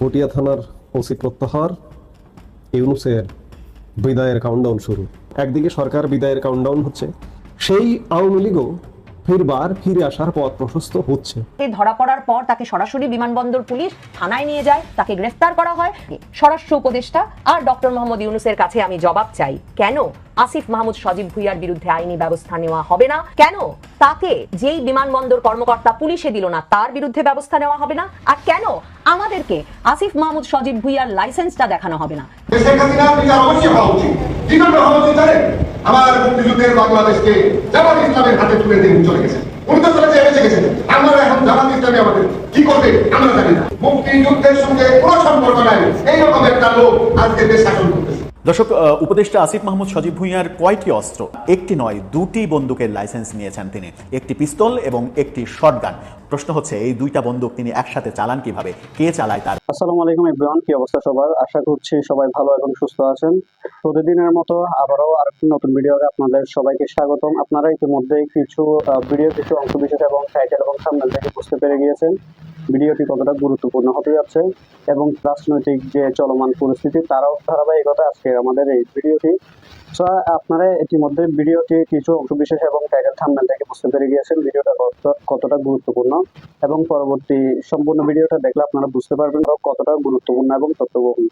পটিয়া থানার ওসি প্রত্যাহার, ইউনূসের বিদায়ের কাউন্টডাউন শুরু। একদিকে সরকার বিদায়ের কাউন্টডাউন হচ্ছে, সেই আওয়ামী লীগও ফিরে আসার পথ প্রশস্ত হচ্ছে। ধরা পড়ার পর তাকে সরাসরি বিমানবন্দর পুলিশ থানায় নিয়ে যায়, তাকে গ্রেফতার করা হয়। স্বরাষ্ট্র উপদেষ্টা আর ডক্টর মোহাম্মদ ইউনূসের কাছে আমি জবাব চাই, কেন আসিফ মাহমুদ সজীব ভুইয়ার বিরুদ্ধে আইনি ব্যবস্থা নেওয়া হবে না? কেন তাকে যেই বিমানবন্দর কর্মকর্তা পুলিশে দিল না তার বিরুদ্ধে ব্যবস্থা নেওয়া হবে না? আর কেন আমাদেরকে আসিফ মাহমুদ সজীব ভুইয়ার লাইসেন্সটা দেখানো হবে না? আমার মুক্তিযুদ্ধের বাংলাদেশকে জামাত ইসলামের হাতে তুলে দিয়ে চলে গেছে। উনি তো চলে বেঁচে গেছেন। আমরা এখন জামাত ইসলামী আমাদের কি করবে আমরা জানি না। মুক্তিযুদ্ধের সঙ্গে কোনো সম্পর্ক নাই এইরকম একটা লোক আজকে দেশ শাসন করতেছে। দর্শক, উপদেষ্টা আসিফ মাহমুদ সজীব ভুঁইয়ার কয়টি অস্ত্র? একটি নয়, দুটি বন্দুকের লাইসেন্স নিয়েছেন তিনি, একটি পিস্তল এবং একটি শটগান। প্রশ্ন হচ্ছে, এই দুইটা বন্দুক তিনি একসাথে চালান কিভাবে? কে চালায় তার? আসসালামু আলাইকুম এভরিওয়ান, কি অবস্থা সবার? আশা করছি সবাই ভালো এবং সুস্থ আছেন। প্রতিদিনের মতো আবারও আরেকটি নতুন ভিডিওতে আপনাদের সবাইকে স্বাগতম। আপনারা ইতিমধ্যে কিছু অংশ বিশেষ এবং টাইটেল এবং থাম্বনেল থেকে বুঝতে পেরে গিয়েছেন ভিডিওটি কতটা গুরুত্বপূর্ণ হতে যাচ্ছে এবং রাজনৈতিক যে চলমান পরিস্থিতি তারাও ধারাবাহিকতা আজকে আমাদের এই ভিডিওটি। আপনারা ইতিমধ্যে ভিডিওটি কিছু অংশ বিশেষ এবং টাইটেল থাম্বনেল থেকে বুঝতে পেরে গিয়েছেন ভিডিওটা কতটা গুরুত্বপূর্ণ, এবং পরবর্তী সম্পূর্ণ ভিডিওটা দেখলে আপনারা বুঝতে পারবেন কতটা গুরুত্বপূর্ণ এবং তথ্যবহুল।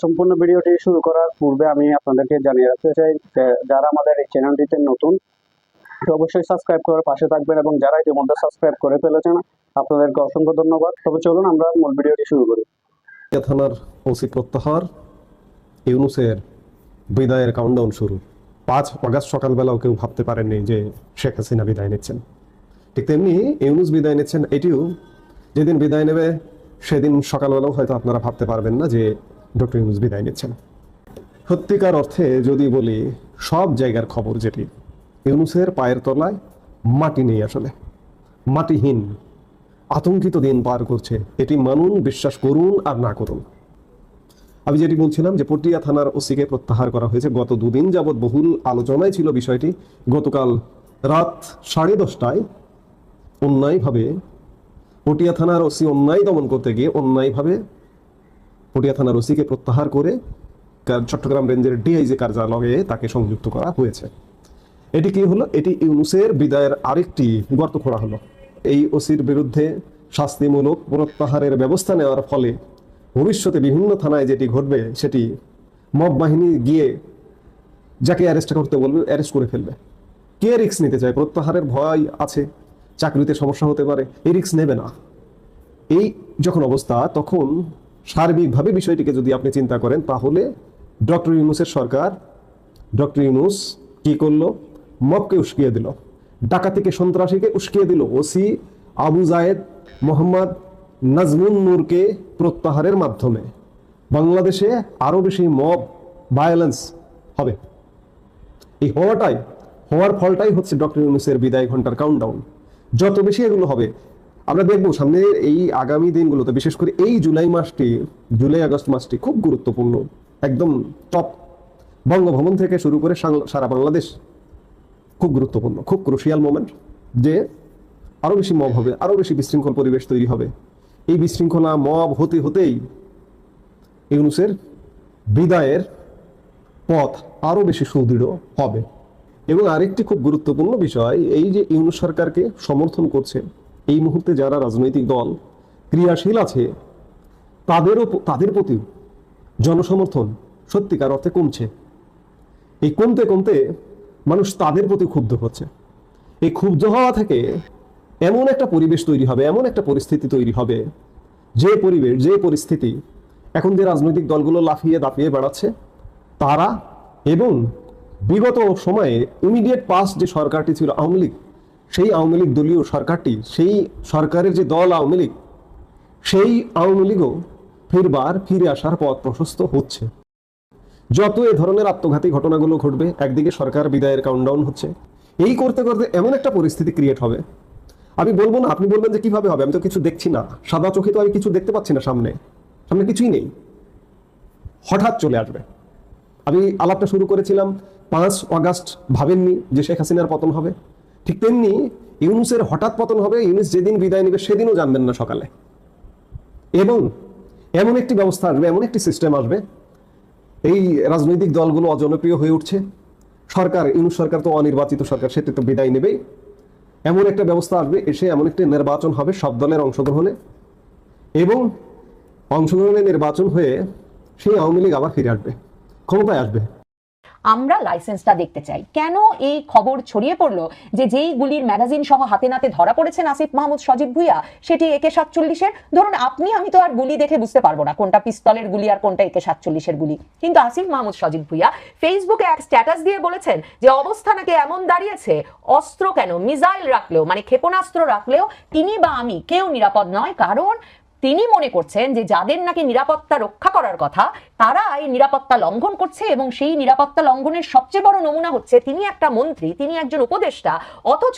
সম্পূর্ণ ভিডিওটি শুরু করার পূর্বে আমি আপনাদেরকে জানিয়ে রাখতে চাই, যারা আমাদের এই চ্যানেলটিতে নতুন অবশ্যই সাবস্ক্রাইব করে পাশে থাকবেন, এবং যারা ইতিমধ্যে সাবস্ক্রাইব করে ফেলেছেন আপনাদেরকে অসংখ্য ধন্যবাদ। তবে চলুন আমরা মূল ভিডিওটি শুরু করি। পটিয়া থানার ওসি প্রত্যাহার, ইউনূসের বিদায়ের কাউন্টডাউন শুরু। 5 অগাস্ট সকালবেলাও কেউ ভাবতে পারেননি যে শেখ হাসিনা বিদায় নিচ্ছেন। ঠিক তেমনি ইউনূস বিদায় নিচ্ছেন, এটিও যেদিন বিদায় নেবে সেদিন সকালবেলাও হয়তো আপনারা ভাবতে পারবেন না যে ডক্টর ইউনূস বিদায় নিচ্ছেন। সত্যিকার অর্থে যদি বলি, সব জায়গার খবর যেটি, ইউনূসের পায়ের তলায় মাটি নেই, আসলে মাটিহীন আতঙ্কিত দিন পার করছে। এটি মানুন, বিশ্বাস করুন আর না করুন। আমি যেটি বলছিলাম যে পটিয়া থানার ওসিকে প্রত্যাহার করা হয়েছে। গত দুদিন যাবৎ বহুল আলোচনায় ছিল বিষয়টি। গতকাল রাত 10:30টায় অন্যায়ভাবে পটিয়া থানার ওসি অন্যায় দমন করতে গিয়ে অন্যায়ভাবে পটিয়া থানার ওসিকে প্রত্যাহার করে চট্টগ্রাম রেঞ্জের ডিআইজি কার্যালয়ে তাকে সংযুক্ত করা হয়েছে। এটি কি হলো? এটি ইউনূসের বিদায়ের আরেকটি গর্ত খোঁড়া হলো। এই ওসির বিরুদ্ধে শাস্তিমূলক প্রত্যাহারের ব্যবস্থা নেওয়ার ফলে ভবিষ্যতে বিভিন্ন থানায় যেটি ঘটবে, সেটি মব বাহিনী গিয়ে যাকে অ্যারেস্ট করতে বলবে অ্যারেস্ট করে ফেলবে। কে রিস্ক নিতে চায়? প্রত্যাহারের ভয় আছে, চাকরিতে সমস্যা হতে পারে, এই রিস্ক নেবে না। এই যখন অবস্থা, তখন সার্বিকভাবে বিষয়টিকে যদি আপনি চিন্তা করেন, তাহলে ডক্টর ইউনূসের সরকার, ডক্টর ইউনূস কি করলো? মবকে উস্কিয়ে দিল, ডাকাতিকে সন্ত্রাসীকে উস্কিয়ে দিল। ওসি আবু জায়েদ মোহাম্মদ নাজমুন নূরকে প্রত্যাহারের মাধ্যমে বাংলাদেশে আরো বেশি মব ভায়োলেন্স হবে। এই হওয়ার ফলটাই হচ্ছে ডক্টর ইউনূসের বিদায় ঘন্টার কাউন্টডাউন। যত বেশি এগুলো হবে, আমরা দেখবো সামনে এই আগামী দিনগুলোতে, বিশেষ করে এই জুলাই আগস্ট মাসটি খুব গুরুত্বপূর্ণ, একদম টপ। বঙ্গভবন থেকে শুরু করে সারা বাংলাদেশ খুব গুরুত্বপূর্ণ, খুব ক্রুশিয়াল মোমেন্ট, যে আরো বেশি মব হবে, আরো বেশি বিশৃঙ্খল পরিবেশ তৈরি হবে। এই বিশৃঙ্খলা মব হতেই ইউনূসের বিদায়ের পথ আরো বেশি সুদৃঢ় হবে। এবং আরেকটি খুব গুরুত্বপূর্ণ বিষয়, এই যে ইউনূস সরকারকে সমর্থন করছে এই মুহূর্তে যারা রাজনৈতিক দল ক্রিয়াশীল আছে, তাদের প্রতি জনসমর্থন সত্যিকার অর্থে কমছে। এই কমতে মানুষ তাদের প্রতি ক্ষুব্ধ হচ্ছে। এই ক্ষুব্ধ হওয়া থেকে এমন একটা পরিবেশ তৈরি হবে, এমন একটা পরিস্থিতি তৈরি হবে, যে পরিস্থিতি এখন যে রাজনৈতিক দলগুলো লাফিয়ে দাপিয়ে বেড়াচ্ছে তারা, এবং বিগত সময়ে ইমিডিয়েট পাস্ট যে সরকারটি ছিল আওয়ামী লীগ, সেই আওয়ামী লীগ দলীয় সরকারটি, সেই সরকারের যে দল আওয়ামী লীগ, সেই আওয়ামী লীগও ফিরে আসার পথ প্রশস্ত হচ্ছে। যত এ ধরনের আত্মঘাতী ঘটনাগুলো ঘটবে, একদিকে সরকার বিদায়ের কাউন্টডাউন হচ্ছে, এই করতে এমন একটা পরিস্থিতি ক্রিয়েট হবে। আমি বলবো না, আপনি বলবেন যে কিভাবে হবে, আমি তো কিছু দেখছি না, সাদা চোখে তো আমি কিছু দেখতে পাচ্ছি না, সামনে কিছুই নেই, হঠাৎ চলে আসবে। আমি আলাপটা শুরু করেছিলাম 5 অগাস্ট, ভাবেননি যে শেখ হাসিনার পতন হবে। ঠিক তেমনি ইউনূসের হঠাৎ পতন হবে। ইউনূস যেদিন বিদায় নেবে সেদিনও জানবেন না সকালে। এবং এমন একটি ব্যবস্থা আসবে, এমন একটি সিস্টেম আসবে, এই রাজনৈতিক দলগুলো অজনপ্রিয় হয়ে উঠছে, সরকার, ইউনূস সরকার তো অনির্বাচিত সরকার, সেটি তো বিদায় নেবেই। এমন একটা ব্যবস্থা আসবে, এসে এমন একটি নির্বাচন হবে সব দলের অংশগ্রহণে, এবং অংশগ্রহণে নির্বাচন হয়ে সেই আওয়ামী লীগ আবার ফিরে আসবে, ক্ষমতায় আসবে। আমরা লাইসেন্সটা দেখতে চাই। কেন এই খবর ছড়িয়ে পড়লো যে যেই গুলির ম্যাগাজিন সহ হাতে নাতে ধরা পড়েছেন আসিফ মাহমুদ সজীব ভুইয়া, সেটি AK-47-এর। ধরুন আপনি আমি তো আর গুলি দেখে বুঝতে পারবো না কোনটা পিস্তলের গুলি আর কোনটা AK-47-এর গুলি, কিন্তু আসিফ মাহমুদ সজীব ভুইয়া ফেসবুকে এক স্ট্যাটাস দিয়ে বলেছেন যে অবস্থা নাকি এমন দাঁড়িয়েছে, অস্ত্র কেন, মিসাইল রাখলেও মানে ক্ষেপণাস্ত্র রাখলেও তিনি বা আমি কেউ নিরাপদ নয়, কারণ তিনি মনে করছেন যে যাদের নাকি নিরাপত্তা রক্ষা করার কথা তারা এই নিরাপত্তা লঙ্ঘন করছে, এবং সেই নিরাপত্তা লঙ্ঘনের সবচেয়ে বড় নমুনা হচ্ছে তিনি একটা মন্ত্রী, তিনি একজন উপদেষ্টা, অথচ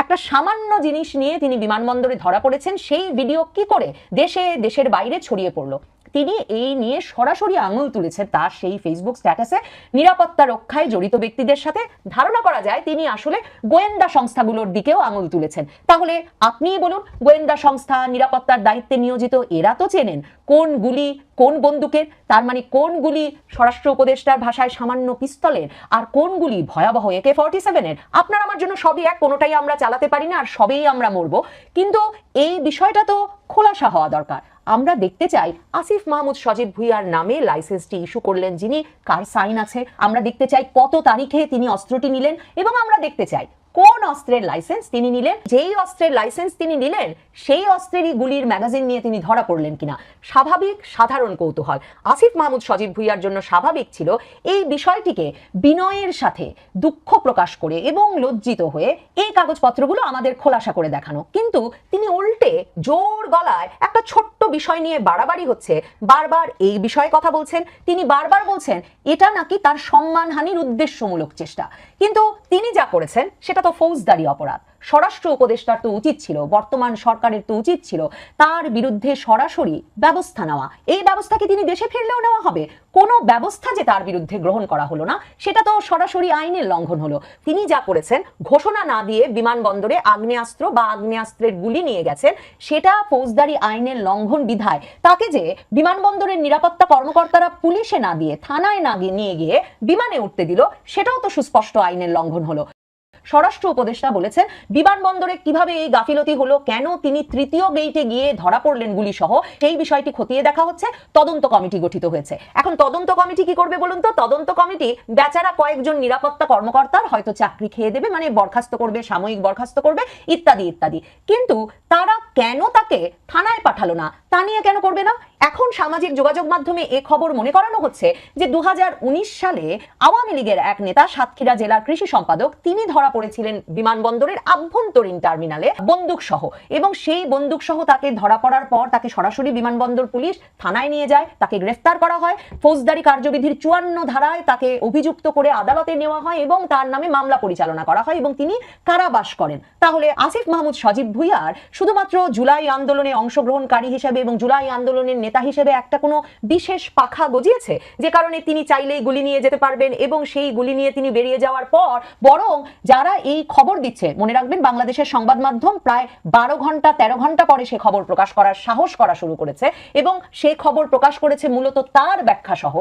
একটা সামান্য জিনিস নিয়ে তিনি বিমানবন্দরে ধরা পড়েছেন। সেই ভিডিও কি করে দেশে দেশের বাইরে ছড়িয়ে পড়লো। তিনি এই নিয়ে সরাসরি আঙুল তুলেছেন তার সেই ফেসবুক স্ট্যাটাসে। নিরাপত্তা রক্ষায় জড়িত ব্যক্তিদের সাথে ধারণা করা যায় তিনি আসলে গোয়েন্দা সংস্থাগুলোর দিকেও আঙুল তুলেছেন। তাহলে আপনিই বলুন, গোয়েন্দা সংস্থা, নিরাপত্তার দায়িত্বে নিয়োজিত এরা তো চেনেন কোন গুলি কোন বন্দুকের, তার মানে কোন গুলি স্বরাষ্ট্র উপদেষ্টার ভাষায় সামান্য পিস্তলের আর কোন গুলি ভয়াবহ AK-47-এর। আপনার আমার জন্য সবই এক, কোনোটাই আমরা চালাতে পারি না আর সবেই আমরা মরবো, কিন্তু এই বিষয়টা তো খোলাসা হওয়া দরকার। আমরা দেখতে চাই আসিফ মাহমুদ সজীব ভুইয়ার নামে লাইসেন্সটি ইস্যু করলেন যিনি, কার সাইন আছে। আমরা দেখতে চাই কত তারিখে তিনি অস্ত্রটি নিলেন, এবং আমরা দেখতে চাই কোন অস্ত্রের লাইসেন্স তিনি নিলেন। যেই অস্ত্রের লাইসেন্স তিনি নিলেন সেই অস্ত্রেরই গুলির ম্যাগাজিন নিয়ে তিনি ধরা পড়লেন কিনা। স্বাভাবিক সাধারণ কৌতূহল। আসিফ মাহমুদ সজীব ভুইয়ার জন্য স্বাভাবিক ছিল এই বিষয়টিকে বিনয়ের সাথে দুঃখ প্রকাশ করে এবং লজ্জিত হয়ে এই কাগজপত্রগুলো আমাদের খোলাসা করে দেখানো, কিন্তু তিনি উল্টে জোর গলায় একটা ছোট্ট বিষয় নিয়ে বাড়াবাড়ি হচ্ছে, বারবার এই বিষয়ে কথা বলছেন। তিনি বারবার বলছেন এটা নাকি তার সম্মানহানির উদ্দেশ্যমূলক চেষ্টা, কিন্তু তিনি যা করেছেন সেটা তো ফৌজদারি অপরাধ। স্বরাষ্ট্র উপদেষ্টার তো উচিত ছিল, বর্তমান সরকারের তো উচিত ছিল তার বিরুদ্ধে সরাসরি ব্যবস্থা নেওয়া। এই ব্যবস্থা কি তিনি দেশে ফিরলেও নেওয়া হবে? কোনো ব্যবস্থা যে তার বিরুদ্ধে গ্রহণ করা হলো না, সেটা তো সরাসরি আইনের লঙ্ঘন হলো। তিনি যা করেছেন, ঘোষণা না দিয়ে বিমানবন্দরে আগ্নেয়াস্ত্র বা আগ্নেয়াস্ত্রের গুলি নিয়ে গেছেন, সেটা ফৌজদারি আইনের লঙ্ঘন বিধায় তাকে যে বিমানবন্দরের নিরাপত্তা কর্মকর্তারা পুলিশে না দিয়ে থানায় না নিয়ে গিয়ে বিমানে উঠতে দিল, সেটাও তো সুস্পষ্ট আইনের লঙ্ঘন হলো। স্বরাষ্ট্র উপদেষ্টা বলেছেন বিমানবন্দরে কিভাবে এই গাফিলতি হলো, কেন তিনি তৃতীয় গেইটে গিয়ে ধরা পড়লেন গুলি সহ, সেই বিষয়টি খতিয়ে দেখা হচ্ছে। তদন্ত কমিটি গঠিত হয়েছে। এখন তদন্ত কমিটি কি করবে বলুন তো? তদন্ত কমিটি বেচারা কয়েকজন নিরাপত্তা কর্মকর্তার হয়তো চাকরি খেয়ে দেবে, মানে বরখাস্ত করবে, সাময়িক বরখাস্ত করবে, ইত্যাদি ইত্যাদি। কিন্তু তারা কেন তাকে থানায় পাঠালো না, তা নিয়ে কেন করবে না? এখন সামাজিক যোগাযোগ মাধ্যমে এ খবর মনে করানো হচ্ছে যে 2019 সালে আওয়ামী লীগের এক নেতা, সাতক্ষীরা জেলার কৃষি সম্পাদক, তিনি ধরা পড়েছিলেন বিমানবন্দরের আভ্যন্তরীণ টার্মিনালে বন্দুক সহ, এবং সেই বন্দুক সহ তাকে ধরা পড়ার পর তাকে সরাসরি বিমানবন্দর পুলিশ থানায় নিয়ে যায়, তাকে গ্রেফতার করা হয়, ফৌজদারি কার্যবিধির 54 ধারায় তাকে অভিযুক্ত করে আদালতে নেওয়া হয় এবং তার নামে মামলা পরিচালনা করা হয় এবং তিনি কারাবাস করেন। তাহলে আসিফ মাহমুদ সজীব ভুইয়ার শুধুমাত্র জুলাই আন্দোলনে অংশগ্রহণকারী হিসেবে এবং জুলাই আন্দোলনের নেতা হিসেবে একটা কোনো বিশেষ পাখা গজিয়েছে যে কারণে তিনি চাইলেই গুলি নিয়ে যেতে পারবেন, এবং সেই গুলি নিয়ে তিনি বেরিয়ে যাওয়ার পর বরং যারা এই খবর দিচ্ছে, মনে রাখবেন বাংলাদেশের সংবাদ মাধ্যম প্রায় 12 ঘন্টা 13 ঘন্টা পরে সে খবর প্রকাশ করার সাহস করা শুরু করেছে, এবং সে খবর প্রকাশ করেছে মূলত তার ব্যাখ্যা সহ।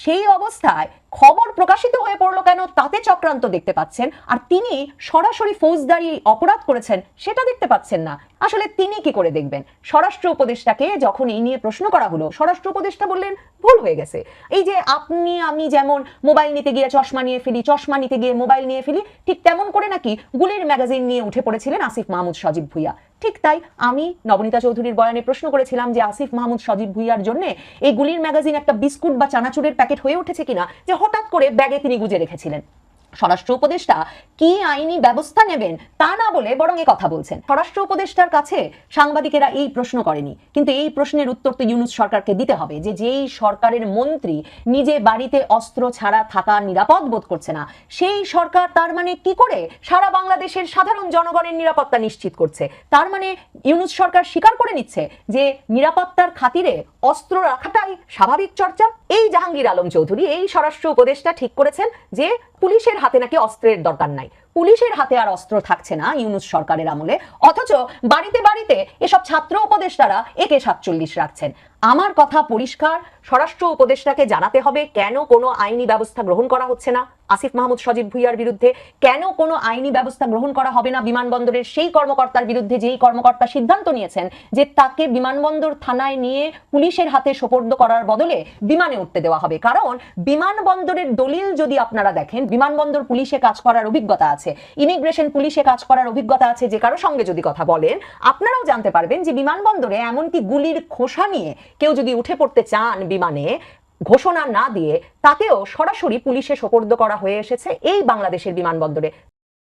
সেই অবস্থায় খবর প্রকাশিত হয়ে পড়লো কেন, তাতে চক্রান্ত দেখতে পাচ্ছেন, আর তিনি সরাসরি ফৌজদারি অপরাধ করেছেন সেটা দেখতে পাচ্ছেন না। আসলে তিনি কি করে দেখবেন? স্বরাষ্ট্র উপদেষ্টাকে যখন এই নিয়ে প্রশ্ন করা হলো, স্বরাষ্ট্র উপদেষ্টা বললেন ভুল হয়ে গেছে। এই যে আপনি আমি যেমন মোবাইল নিতে গিয়ে চশমা নিয়ে ফেলি, চশমা নিতে গিয়ে মোবাইল নিয়ে ফেলি, ঠিক তেমন করে নাকি গুলির ম্যাগাজিন নিয়ে উঠে পড়েছিলেন আসিফ মাহমুদ সজীব ভুইয়া। ঠিক তাই আমি নবনীতা চৌধুরীর বয়ানে প্রশ্ন করেছিলাম যে আসিফ মাহমুদ সজীব ভুইয়ার জন্য এই গুলির ম্যাগাজিন একটা বিস্কুট বা চানাচুরের প্যাকেট হয়ে উঠেছে কিনা, যে হঠাৎ করে ব্যাগে তিনি গুজে রেখেছিলেন। স্বরাষ্ট্র উপদেষ্টা কি আইনি ব্যবস্থা নেবেন তা না বলে বরং এই কথা বলছেন। স্বরাষ্ট্র উপদেষ্টার কাছে সাংবাদিকেরা এই প্রশ্ন করেনি, কিন্তু এই প্রশ্নের উত্তর তো ইউনূস সরকারকে দিতে হবে যে যেই সরকারের মন্ত্রী নিজে বাড়িতে অস্ত্র ছাড়া থাকা নিরাপদ বোধ করছে না, সেই সরকার তার মানে কি করে সারা বাংলাদেশের সাধারণ জনগণের নিরাপত্তা নিশ্চিত করছে? তার মানে ইউনূস সরকার স্বীকার করে নিচ্ছে যে নিরাপত্তার খাতিরে অস্ত্র রাখাটাই স্বাভাবিক চর্চা। এই জাহাঙ্গীর আলম চৌধুরী, এই স্বরাষ্ট্র উপদেষ্টা ঠিক করেছেন যে পুলিশের হাতে নাকি অস্ত্রের দরকার নাই, পুলিশের হাতে আর অস্ত্র থাকছে না ইউনূস সরকারের আমলে, অথচ বাড়িতে বাড়িতে এসব ছাত্র উপদেষ্টারা AK-47 রাখছেন। আমার কথা পরিষ্কার, স্বরাষ্ট্র উপদেষ্টাকে জানাতে হবে কেন কোনো আইনি ব্যবস্থা গ্রহণ করা হচ্ছে না আসিফ মাহমুদ সজীব ভুইয়ার বিরুদ্ধে, কেন কোনো আইনি ব্যবস্থা গ্রহণ করা হবে না বিমানবন্দরের সেই কর্মকর্তার বিরুদ্ধে যেই কর্মকর্তা সিদ্ধান্ত নিয়েছেন যে তাকে বিমানবন্দর থানায় নিয়ে পুলিশের হাতে সোপর্দ করার বদলে বিমানে উঠতে দেওয়া হবে। কারণ বিমানবন্দরের দলিল যদি আপনারা দেখেন, বিমানবন্দর পুলিশে কাজ করার অভিজ্ঞতা আছে, ইমিগ্রেশন পুলিশে কাজ করার অভিজ্ঞতা আছে, যে কারো সঙ্গে যদি কথা বলেন আপনারাও জানতে পারবেন যে বিমানবন্দরে এমনকি গুলির খোসা নিয়ে কেউ যদি উঠে পড়তে চান বিমানে, ঘোষণা না দিয়ে তাকেও সরাসরি পুলিশে সোপর্দ করা হয়ে এসেছে এই বাংলাদেশের বিমানবন্দরে।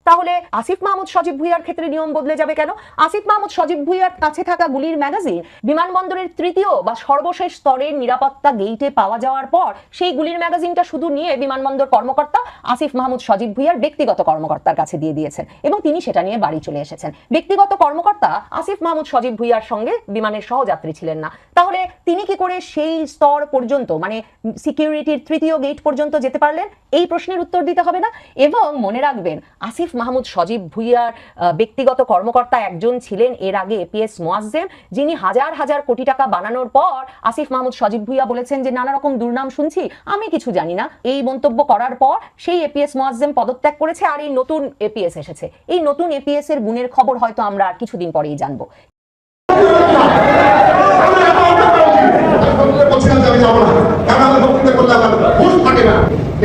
তাহলে আসিফ মাহমুদ সজীব ভুইয়ার ক্ষেত্রে নিয়ম বদলে যাবে কেন? আসিফ মাহমুদ সজীব ভুইয়ার কাছে থাকা গুলির ম্যাগাজিন বিমানবন্দরের তৃতীয় বা সর্বশেষ স্তরের নিরাপত্তা গেইটে পাওয়া যাওয়ার পর সেই গুলির ম্যাগাজিনটা শুধু নিয়ে বিমানবন্দর কর্মকর্তা আসিফ মাহমুদ সজীব ভুইয়ার ব্যক্তিগত কর্মকর্তার কাছে দিয়ে দিয়েছেন এবং তিনি সেটা নিয়ে বাড়ি চলে এসেছেন। ব্যক্তিগত কর্মকর্তা আসিফ মাহমুদ সজীব ভুইয়ার সঙ্গে বিমানের সহযাত্রী ছিলেন না, তাহলে তিনি কি করে সেই স্তর পর্যন্ত, মানে সিকিউরিটির তৃতীয় গেট পর্যন্ত যেতে পারলেন? এই প্রশ্নের উত্তর দিতে হবে না? এবং মনে রাখবেন, আসিফ মাহমুদ সজীব ভুইয়ার ব্যক্তিগত কর্মকর্তা একজন ছিলেন এর আগে এপিএস মোয়াজ্জেম, যিনি হাজার হাজার কোটি টাকা বানানোর পর আসিফ মাহমুদ সজীব ভুইয়া বলেছেন যে নানা রকম দুর্নাম শুনছি, আমি কিছু জানি না। এই মন্তব্য করার পর সেই এপিএস মোয়াজ্জেম পদত্যাগ করেছে আর এই নতুন এপিএস এসেছে। এই নতুন এপিএস এর গুণের খবর হয়তো আমরা আর কিছুদিন পরেই জানবো।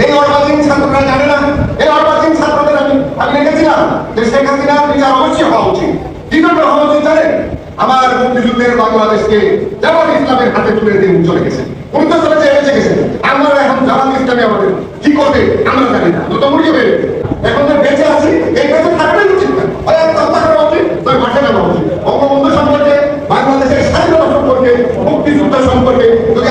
এই অর্বাচীন ছাত্ররা জানে না, এই অর্বাচীন ছাত্রদের আমি লিখেছিলাম যে শেখ হাসিনার বিচার অবশ্যই হওয়া উচিত। কিভাবে হওয়া উচিত জানেন? আমার মুক্তিযুদ্ধের বাংলাদেশকে জামাত ইসলামের হাতে তুলে দিয়ে চলে গেছে। উনি তো চলে এসে গেছেন, আমরা এখন জামাত ইসলামী আমাদের কি করবে আমরা জানি না, তো মুড়িয়ে বেড়ে এখন যে বেঁচে আছি এই বেঁচে থাকবেই উচিত না, হয় আত্মহত্যা করা উচিত, নয় মাঠে নামা উচিত। বঙ্গবন্ধু সম্পর্কে, বাংলাদেশের স্বাধীনতা সম্পর্কে, মুক্তিযুদ্ধ সম্পর্কে যদি